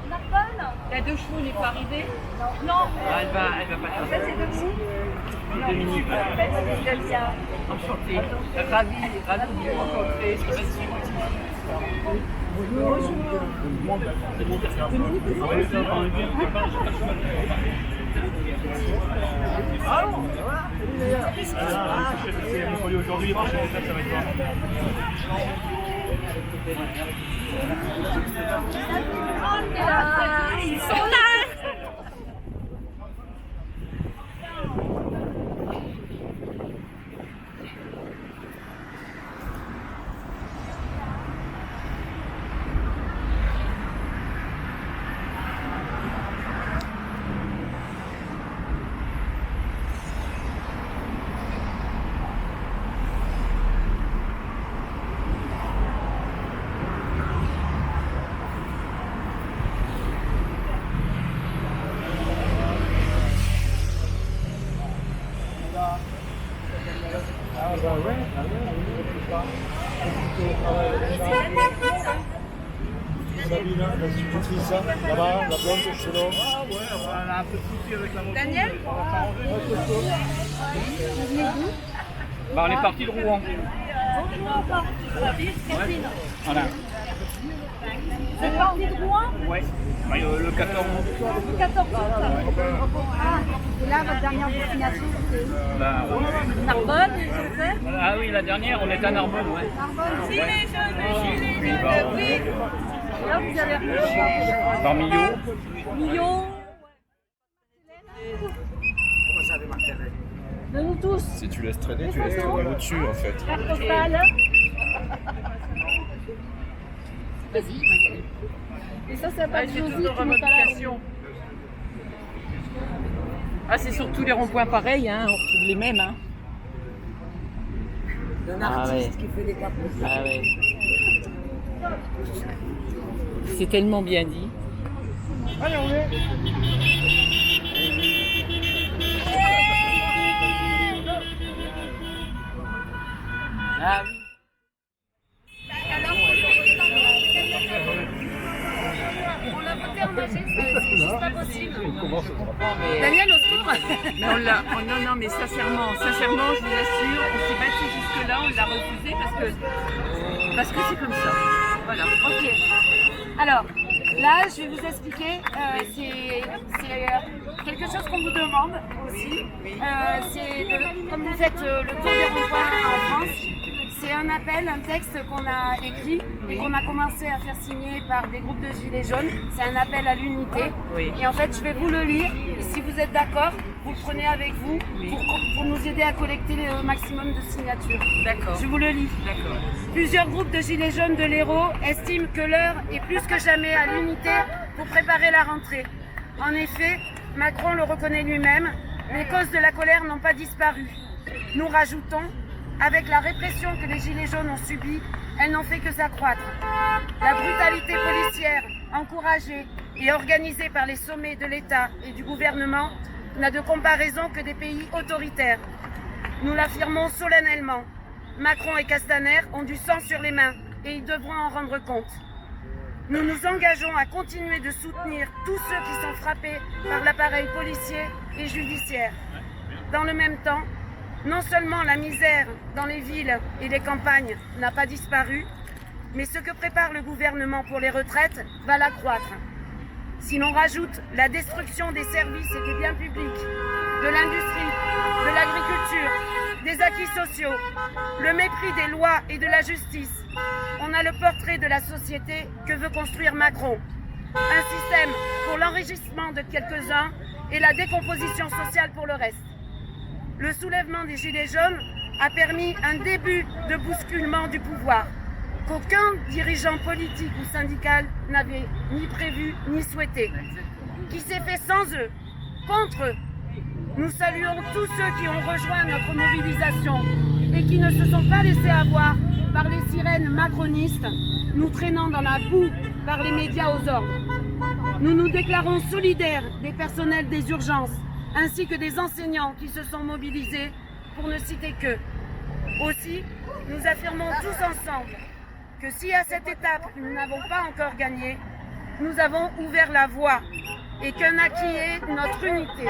Narbonne. La deux chevaux n'est pas arrivée. Non. Elle va pas Ça c'est de vous. Dominique. Enchanté. Ravi de vous rencontrer. Aujourd'hui, ça va être Ils sont là. Là-bas, la blonde, selon. Daniel. Bah, on est parti de Rouen. Voilà. Vous êtes parti de Rouen? Ouais. Le 14. Le 14 août. Ah, et là, votre dernière destination, c'était où? Narbonne, je sais. Ah oui, la dernière, on est à Narbonne, ouais. Narbonne. Gilets jaunes, oui. Et là, vous avez repris Par Millau. Millau. De nous tous. Si tu laisses traîner, tu laisses traîner au-dessus en fait. Carte postale. Vas-y. Et ça, c'est pas C'est toutes nos revendications. Ah, c'est surtout les ronds-points pareils, hein, on retrouve les mêmes. Hein. Un artiste qui fait des cartes. Ah ouais. C'est tellement bien dit. Allez, on est. Ah oui. On l'a voté en magie, c'est juste pas possible. Daniel, au secours. Mais on l'a. Non, mais sincèrement, je vous assure, on s'est battu jusque-là, on l'a refusé parce que c'est comme ça. Voilà. Ok. Alors, là, je vais vous expliquer. C'est quelque chose qu'on vous demande aussi. Comme vous faites le tour des ronds-points en France, c'est un appel, un texte qu'on a écrit et qu'on a commencé à faire signer par des groupes de gilets jaunes. C'est un appel à l'unité. Oui. Et en fait, je vais vous le lire. Et si vous êtes d'accord, vous le prenez avec vous pour nous aider à collecter le maximum de signatures. D'accord. Je vous le lis. D'accord. Plusieurs groupes de gilets jaunes de l'Hérault estiment que l'heure est plus que jamais à l'unité pour préparer la rentrée. En effet, Macron le reconnaît lui-même, les causes de la colère n'ont pas disparu. Nous rajoutons, avec la répression que les gilets jaunes ont subie, elles n'ont fait que s'accroître. La brutalité policière, encouragée et organisée par les sommets de l'État et du gouvernement, n'a de comparaison que des pays autoritaires. Nous l'affirmons solennellement. Macron et Castaner ont du sang sur les mains et ils devront en rendre compte. Nous nous engageons à continuer de soutenir tous ceux qui sont frappés par l'appareil policier et judiciaire. Dans le même temps, non seulement la misère dans les villes et les campagnes n'a pas disparu, mais ce que prépare le gouvernement pour les retraites va l'accroître. Si l'on rajoute la destruction des services et des biens publics, de l'industrie, de l'agriculture, des acquis sociaux, le mépris des lois et de la justice, on a le portrait de la société que veut construire Macron. Un système pour l'enrichissement de quelques-uns et la décomposition sociale pour le reste. Le soulèvement des Gilets jaunes a permis un début de bousculement du pouvoir qu'aucun dirigeant politique ou syndical n'avait ni prévu ni souhaité, qui s'est fait sans eux, contre eux. Nous saluons tous ceux qui ont rejoint notre mobilisation et qui ne se sont pas laissés avoir par les sirènes macronistes, nous traînant dans la boue par les médias aux ordres. Nous nous déclarons solidaires des personnels des urgences, ainsi que des enseignants qui se sont mobilisés, pour ne citer qu'eux. Aussi, nous affirmons tous ensemble que si à cette étape nous n'avons pas encore gagné, nous avons ouvert la voie et qu'un acquis est notre unité.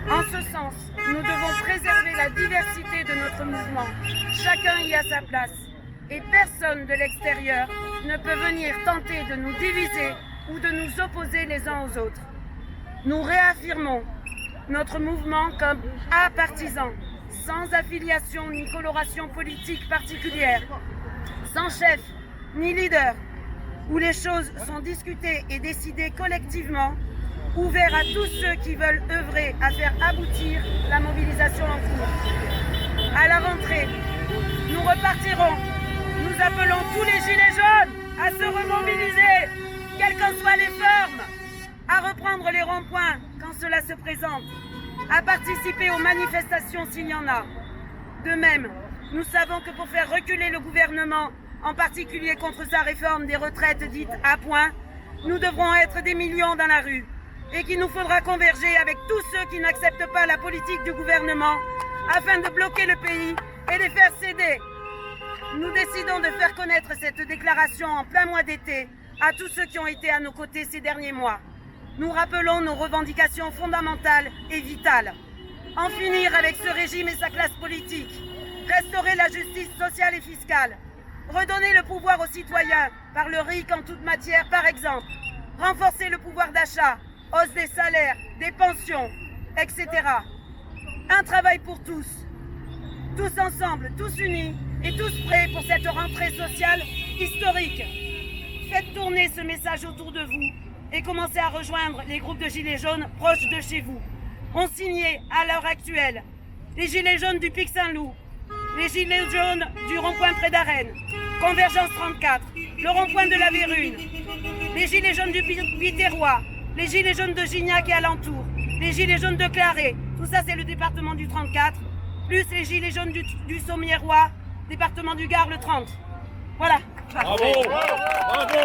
En ce sens, nous devons préserver la diversité de notre mouvement. Chacun y a sa place et personne de l'extérieur ne peut venir tenter de nous diviser ou de nous opposer les uns aux autres. Nous réaffirmons notre mouvement comme apartisan, sans affiliation ni coloration politique particulière, sans chef ni leader, où les choses sont discutées et décidées collectivement, ouvert à tous ceux qui veulent œuvrer à faire aboutir la mobilisation en cours. À la rentrée, nous repartirons. Nous appelons tous les gilets jaunes à se remobiliser, quelles qu'en soient les formes, à reprendre les ronds-points quand cela se présente, à participer aux manifestations s'il y en a. De même, nous savons que pour faire reculer le gouvernement, en particulier contre sa réforme des retraites dites à point, nous devrons être des millions dans la rue et qu'il nous faudra converger avec tous ceux qui n'acceptent pas la politique du gouvernement afin de bloquer le pays et les faire céder. Nous décidons de faire connaître cette déclaration en plein mois d'été à tous ceux qui ont été à nos côtés ces derniers mois. Nous rappelons nos revendications fondamentales et vitales. En finir avec ce régime et sa classe politique. Restaurer la justice sociale et fiscale. Redonner le pouvoir aux citoyens par le RIC en toute matière, par exemple. Renforcer le pouvoir d'achat, hausse des salaires, des pensions, etc. Un travail pour tous. Tous ensemble, tous unis et tous prêts pour cette rentrée sociale historique. Faites tourner ce message autour de vous et commencez à rejoindre les groupes de gilets jaunes proches de chez vous. Ont signé à l'heure actuelle les gilets jaunes du Pic Saint-Loup, les gilets jaunes du rond-point près d'Arène, Convergence 34, le rond-point de la Vérune, les gilets jaunes du Biterrois, les gilets jaunes de Gignac et alentour, les gilets jaunes de Claré, tout ça c'est le département du 34, plus les gilets jaunes du Sommiérois, département du Gard le 30. Voilà. Bravo! Bravo!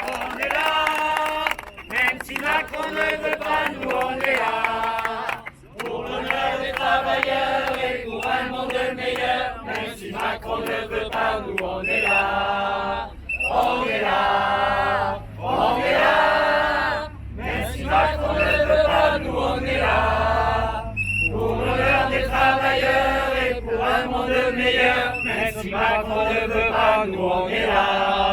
On est là, même si Macron ne veut pas, nous on est là. Pour l'honneur des travailleurs et pour un monde meilleur, même si Macron ne veut pas, nous on est là. On est là, on est là, même si Macron ne veut pas, nous on est là. Pour l'honneur des travailleurs et pour un monde meilleur, même si Macron ne veut pas, nous on est là.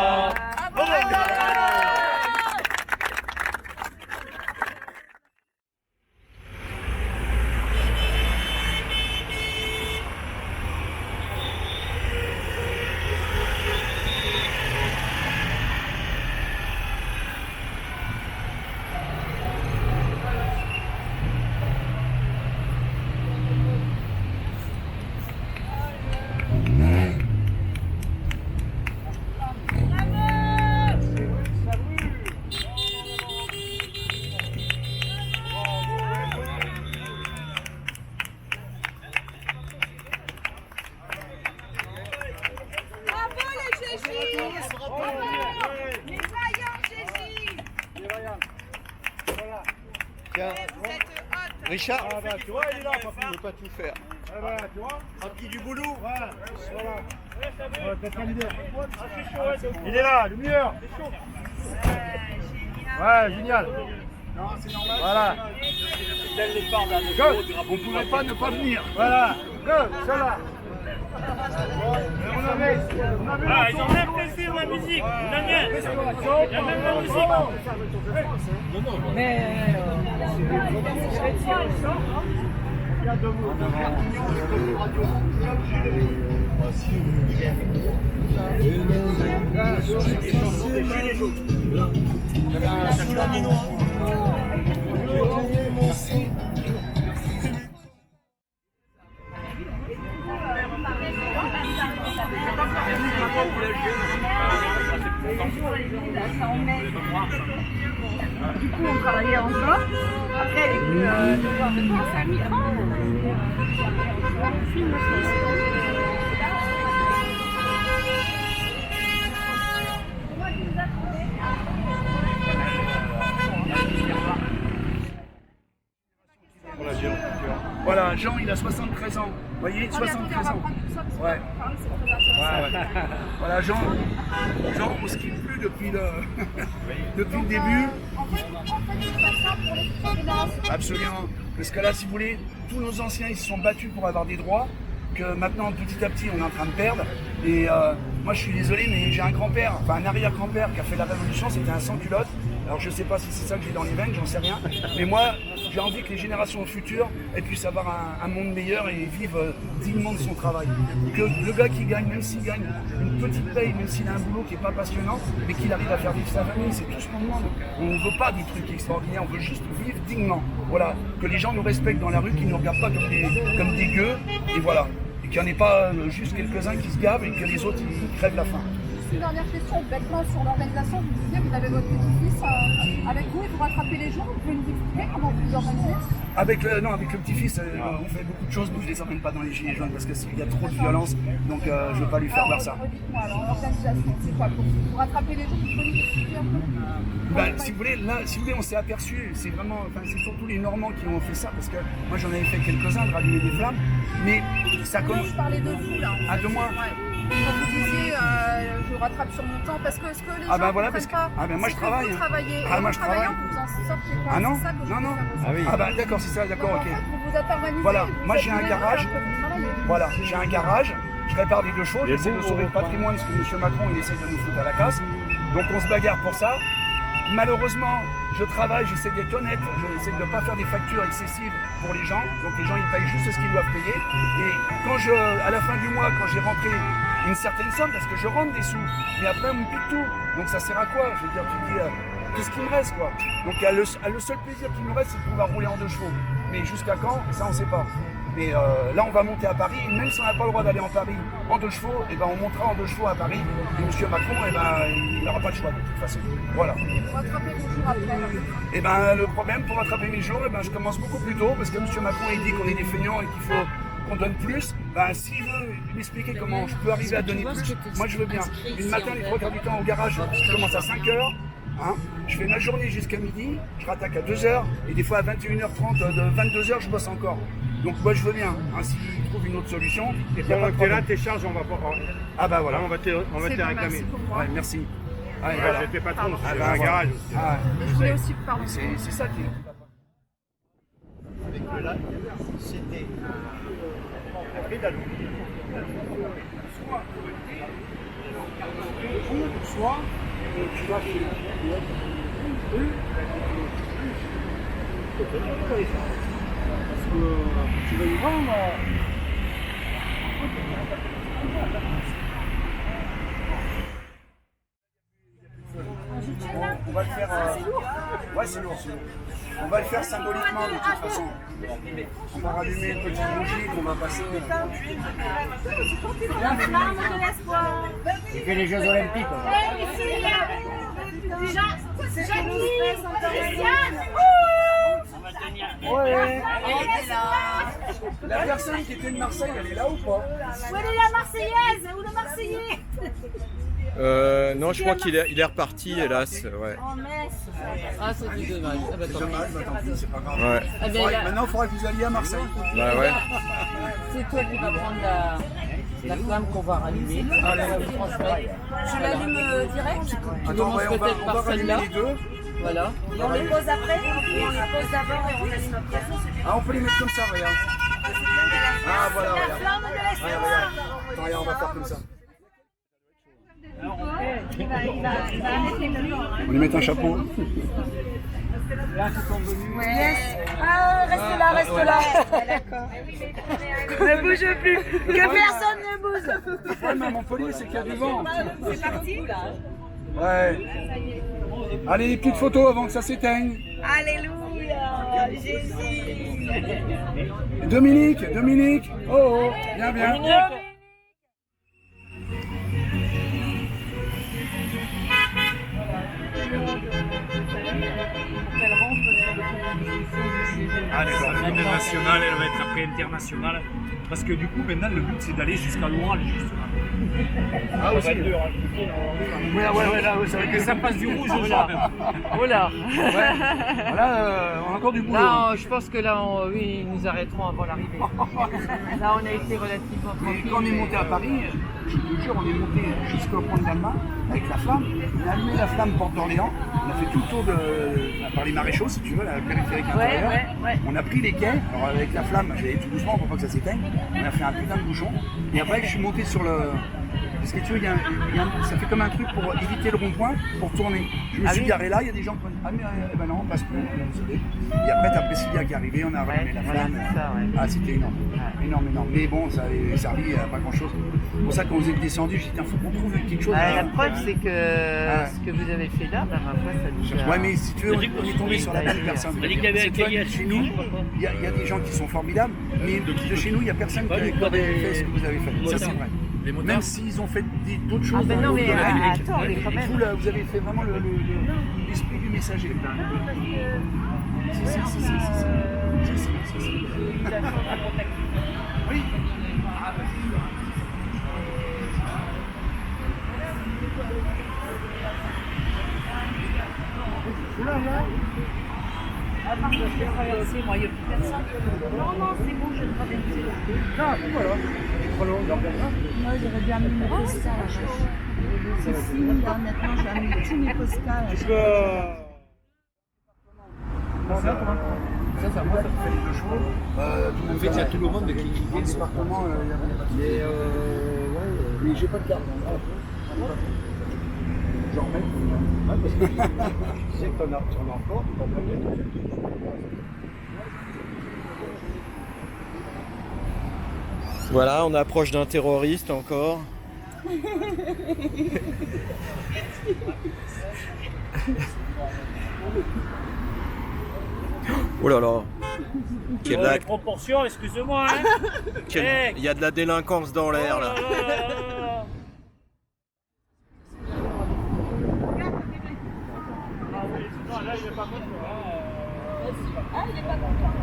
Tiens, Richard, tu vois, il est là, papa, il ne veut pas tout faire. Tu vois, Un petit du boulot. voilà. Il est là, lumière. Ouais, génial. Voilà. Go. On ne pouvait pas ne pas venir. Voilà. Go, cela. Ah, ils ont même fait la musique, Daniel. Il y a même la musique. Du coup, on travaillait ensemble. Après, le pouvoir de France a mis Voilà, Jean, il a 73 ans. Vous voyez, 73 ans. Ouais. Voilà, Jean, on ne skie plus depuis le, depuis le début. Absolument. Parce que là, si vous voulez, tous nos anciens, ils se sont battus pour avoir des droits, que maintenant, petit à petit, on est en train de perdre. Et moi, je suis désolé, mais j'ai un grand-père, enfin un arrière-grand-père qui a fait la Révolution, c'était un sans-culotte. Alors, je ne sais pas si c'est ça que j'ai dans les veines, j'en sais rien. Mais moi, j'ai envie que les générations futures puissent avoir un monde meilleur et vivre dignement de son travail. Que le gars qui gagne, même s'il gagne une petite paye, même s'il a un boulot qui n'est pas passionnant, mais qu'il arrive à faire vivre sa famille, c'est tout ce qu'on demande. On ne veut pas des trucs extraordinaires, on veut juste vivre dignement. Voilà, que les gens nous respectent dans la rue, qu'ils ne nous regardent pas comme des gueux, et voilà. Et qu'il n'y en ait pas juste quelques-uns qui se gavent et que les autres ils crèvent la faim. Une dernière question, bêtement sur l'organisation, vous disiez vous avez votre petit-fils avec vous et vous rattrapez les jours, vous pouvez nous expliquer comment vous vous organisez? Avec le petit-fils, on fait beaucoup de choses, mais je ne les emmène pas dans les gilets jaunes parce qu'il y a trop de violence, donc je ne veux pas lui faire voir ça. Redites-moi alors, l'organisation, c'est quoi pour vous rattraper les jours, vous pouvez nous expliquer un peu? Si vous voulez, là, si vous voulez, on s'est aperçu, c'est vraiment, enfin, c'est surtout les Normands qui ont fait ça, parce que moi j'en avais fait quelques-uns de rallumer des flammes, mais ça commence. Je parlais de vous là. Ah, de moi. Quand vous disiez je rattrape sur mon temps, parce que ce que les gens voilà, ne parce que pas, moi je travaille. Vous travaillez, Moi je travaille. vous en sortez pas. Ah non, C'est ça que je non. veux faire aussi. Ah oui. Ah bah d'accord, c'est ça, d'accord, Donc, ok. en fait, vous vous êtes organisé. Voilà, vous moi êtes j'ai un livré, garage. alors que vous travaillez. Voilà, j'ai un garage, je répare des deux choses, Les j'essaie de beaux sauver le patrimoine parce que M. Macron il essaie de nous foutre à la casse. Donc on se bagarre pour ça. Malheureusement, je travaille, j'essaie d'être honnête, j'essaie de ne pas faire des factures excessives pour les gens. Donc les gens ils payent juste ce qu'ils doivent payer. Et quand à la fin du mois, quand j'ai rentré une certaine somme, parce que je rentre des sous, mais après on me pique tout. Donc ça sert à quoi? Je veux dire, tu dis, qu'est-ce qu'il me reste quoi? Donc le seul plaisir qui me reste, c'est de pouvoir rouler en 2 chevaux. Mais jusqu'à quand? Ça on ne sait pas. Mais là, on va monter à Paris, et même si on n'a pas le droit d'aller en Paris en 2 chevaux, et ben, on montera en 2 chevaux à Paris. Et M. Macron, il n'aura pas de choix de toute façon. Voilà. Vous rattrapez vos jours après. Et ben, le problème pour rattraper mes jours, je commence beaucoup plus tôt parce que M. Macron il dit qu'on est des feignants et qu'il faut qu'on donne plus. S'il veut m'expliquer comment je peux arriver à donner plus, moi je veux bien. Une matin, les 3 quarts du temps au garage, je commence à 5 h. Je fais ma journée jusqu'à midi, je rattaque à 2 h et des fois à 21h30, de 22 h, je bosse encore. Donc moi je veux bien, s'il trouve une autre solution. Et pendant que tu es là, tes charges, on va pas. Ah bah voilà. On va te réclamer. Merci pour moi. Ouais, merci. Ouais, voilà. j'étais patron, Ah, c'est bah, un voilà. garage. Et je voulais aussi parler. C'est ça qui est. Avec le lac, c'était Soit tu vas chez eux, parce que tu vas y vendre. On va le faire. Ouais, c'est lourd, c'est lourd. On va le faire symboliquement de toute façon. On va rallumer une petite bougie qu'on va passer. La flamme de l'espoir. Il fait les Jeux Olympiques. Ouais. La personne qui était de Marseille, elle est là ou pas? Où est la Marseillaise? Où le Marseillais? Non, je crois qu'il est reparti, hélas. Ouais. En Metz. Ah, c'est du dommage. Ah, bah, tant pis. Dommage, bah, tant pis, c'est pas grave. Ouais. Ah, ben, là, Maintenant, il faudra que vous alliez à Marseille. Bah ouais. c'est toi qui vas prendre la flamme qu'on va rallumer. Allez. On va vous transmettre. Je l'allume direct. Tu Attends, commences ouais, on peut-être va par rallumer celle-là. les deux. Voilà. Et on les pose après. Et on les pose d'abord et on laisse après. Ah, on peut les mettre comme ça, regarde. Ah, voilà, La regarde. flamme de l'espoir. Attends, regarde, on va faire comme ça. Il va arrêter le temps. On lui met un chapeau. Yes. Ah, reste là, reste là. Ne bouge plus. Que personne ne bouge. Le problème à Montpellier, c'est qu'il y a du vent. C'est parti. Ouais. Allez, les petites photos avant que ça s'éteigne. Alléluia. Jésus. Dominique. Oh, bien, bien. Ah d'accord, l'hymne national, elle va être après internationale. Parce que du coup, maintenant, le but, c'est d'aller jusqu'à l'oral, justement. Ah aussi. Ouais, là, c'est vrai que Ça passe du rouge au vert. Voilà. Là, on a encore du boulot. Là, je pense que là, oui, ils nous arrêteront avant l'arrivée. Là, on a été relativement Mais tranquille. quand on est monté à Paris, je te jure, on est monté jusqu'au pont de Dalma avec la flamme. On a allumé la flamme porte d'Orléans. On a fait tout le tour par les maréchaux, si tu veux, la périphérique intérieure. Ouais. On a pris les quais. Alors avec la flamme, j'allais tout doucement pour pas que ça s'éteigne. On a fait un putain de bouchon. Et après, je suis monté sur le. Parce que tu vois, ça fait comme un truc pour éviter le rond-point, pour tourner. Je me suis garé là, il y a des gens qui ont dit ah mais ben non, on passe plus, désolé. Et après, t'as Priscilla qui est arrivée, on a rallumé la flamme. Ah, c'était énorme. Énorme. Mais bon, ça avait servi à pas grand-chose. C'est pour ça qu'on vous est descendu, j'ai dit tiens, faut qu'on trouve quelque chose. La preuve, c'est que ce que vous avez fait là, ben, ma foi, ça nous a... Ouais, mais si tu veux, on est tombé sur la bonne personne. C'est toi, chez nous, il y a des gens qui sont formidables, mais de chez nous, il n'y a personne qui a fait ce que vous avez fait. Ça, c'est vrai. Même s'ils ont fait d'autres choses. Ah ben non, mais attends, mais quand même. Vous, là, vous avez fait vraiment l'esprit du messager. Si. Oui. Attends, je vais traverser, moi, il n'y a plus personne. Non, c'est bon, je vais traverser. Non, voilà. Moi, j'aurais bien mis mes postales à chaque. C'est fini, là, maintenant, j'ai mis tous mes postales à chaque. Ça, moi, ça me fait les 2 chevaux. En fait, il y a tout le monde qui Dans le département, mais j'ai pas de carte. J'en remets. Tu sais que t'en as encore, tu comprends bien. Voilà, on approche d'un terroriste encore. Oh là là. Quelle Les proportions, excuse-moi. Hein. Il y a de la délinquance dans l'air là. Non, là, il n'est pas content. Ah, il est pas content.